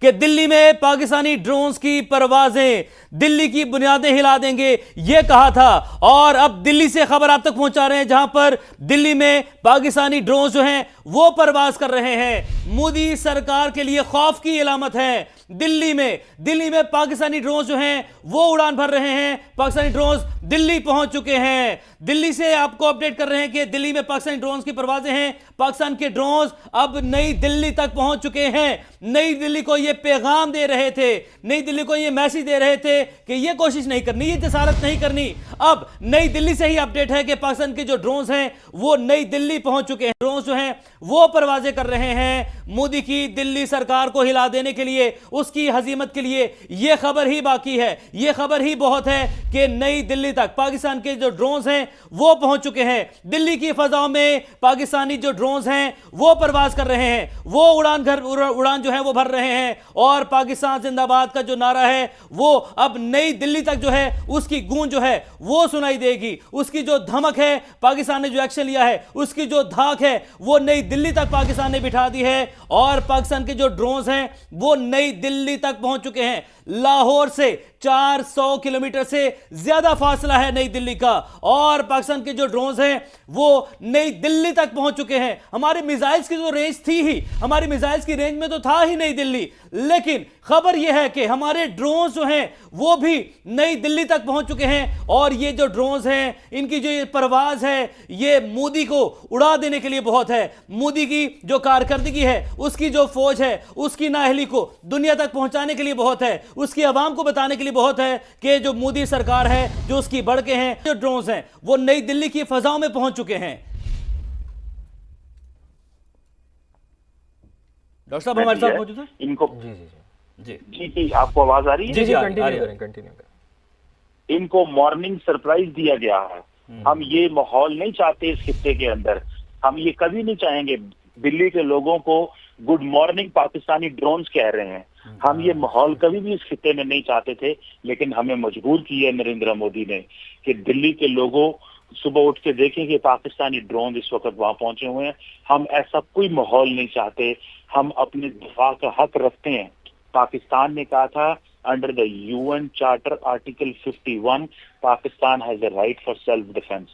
कि दिल्ली में पाकिस्तानी ड्रोन्स की परवाजें दिल्ली की बुनियादें हिला देंगे, यह कहा था। और अब दिल्ली से खबर आप तक पहुंचा रहे हैं, जहां पर दिल्ली में पाकिस्तानी ड्रोन्स जो हैं वो परवाज कर रहे हैं। मोदी सरकार के लिए खौफ की अलामत है। दिल्ली में पाकिस्तानी ड्रोन्स जो हैं वो उड़ान भर रहे हैं। पाकिस्तानी ड्रोन्स दिल्ली पहुंच चुके हैं। दिल्ली से आपको अपडेट कर रहे हैं कि दिल्ली में पाकिस्तानी ड्रोन्स की परवाजें हैं। पाकिस्तान के ड्रोन्स अब नई दिल्ली तक पहुंच चुके हैं। नई दिल्ली को यह पैगाम दे रहे थे, नई दिल्ली को यह मैसेज दे रहे थे कि यह कोशिश नहीं करनी, यह जसारत नहीं करनी। अब नई दिल्ली से ही अपडेट है कि पाकिस्तान के जो ड्रोन्स हैं वो नई दिल्ली पहुंच चुके हैं। ड्रोन्स जो हैं वो परवाजें कर रहे हैं। मोदी की दिल्ली सरकार को हिला देने के लिए, उसकी हजीमत के लिए यह खबर ही बाकी है, यह खबर ही बहुत है कि नई दिल्ली तक पाकिस्तान के जो ड्रोन्स हैं वो पहुंच चुके हैं। दिल्ली की फजाओं में पाकिस्तानी जो ड्रोन्स हैं वो परवाज कर रहे हैं, वो उड़ान जो है वो भर रहे हैं। और पाकिस्तान जिंदाबाद का जो नारा है वो अब नई दिल्ली तक जो है उसकी गूंज जो है वो सुनाई देगी। उसकी जो धमक है, पाकिस्तान ने जो एक्शन लिया है उसकी जो धाक है वो नई दिल्ली तक पाकिस्तान ने बिठा दी है। और पाकिस्तान के जो ड्रोन्स हैं वो नई दिल्ली तक पहुंच चुके हैं। लाहौर से 400 किलोमीटर से ज्यादा फासला है नई दिल्ली का, और पाकिस्तान के जो ड्रोन्स हैं वो नई दिल्ली तक पहुंच चुके हैं। हमारे मिसाइल्स की जो रेंज थी ही, हमारी मिसाइल्स की रेंज में तो था ही नई दिल्ली, लेकिन खबर यह है कि हमारे ड्रोन्स जो हैं वो भी नई दिल्ली तक पहुंच चुके हैं। और ये जो ड्रोन्स हैं इनकी जो ये परवाज है ये मोदी को उड़ा देने के लिए बहुत है। मोदी की जो कारकर्दगी है, उसकी जो फौज है, उसकी नाअहली को दुनिया तक पहुंचाने के लिए बहुत है। उसकी आवाम को बताने के लिए बहुत है कि जो मोदी सरकार है, जो उसकी बढ़के हैं, जो ड्रोन्स हैं वो नई दिल्ली की फजाओं में पहुंच चुके हैं। डॉक्टर साहब हमारे साथ मौजूद हैं। इनको जी जी आपको आवाज आ रही है? जी कंटिन्यू। इनको मॉर्निंग सरप्राइज दिया गया है। हम ये माहौल नहीं चाहते इस खित्ते के अंदर। हम ये कभी नहीं चाहेंगे। दिल्ली के लोगों को गुड मॉर्निंग पाकिस्तानी ड्रोन्स कह रहे हैं। हम ये माहौल कभी भी इस खित्ते में नहीं चाहते थे, लेकिन हमें मजबूर किया नरेंद्र मोदी ने कि दिल्ली के लोगों सुबह उठ के देखें कि पाकिस्तानी ड्रोन इस वक्त वहां पहुंचे हुए हैं। हम ऐसा कोई माहौल नहीं चाहते। हम अपने दिफा का हक रखते हैं। पाकिस्तान ने कहा था under the UN charter article 51 Pakistan has a right for self defence.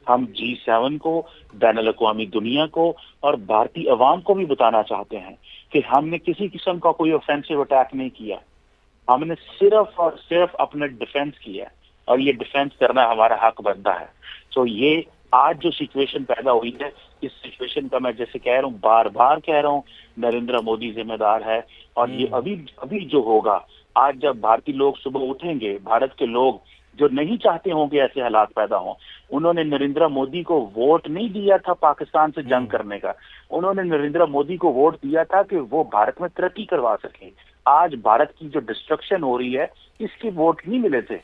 हम G7 को, बैनुल-अक़वामी दुनिया को और भारतीय अवाम को भी बताना चाहते हैं कि हमने किसी किस्म का कोई ऑफेंसिव अटैक नहीं किया। हमने सिर्फ और सिर्फ अपना डिफेंस किया, और ये डिफेंस करना हमारा हक बनता है। तो ये आज जो सिचुएशन पैदा हुई है, इस सिचुएशन का मैं जैसे कह रहा हूँ, बार बार कह रहा हूँ, नरेंद्र मोदी जिम्मेदार है। और ये अभी जो होगा, आज जब भारतीय लोग सुबह उठेंगे, भारत के लोग जो नहीं चाहते होंगे ऐसे हालात पैदा हों, उन्होंने नरेंद्र मोदी को वोट नहीं दिया था पाकिस्तान से जंग करने का। उन्होंने नरेंद्र मोदी को वोट दिया था कि वो भारत में तरक्की करवा सके। आज भारत की जो डिस्ट्रक्शन हो रही है, इसके वोट नहीं मिले थे।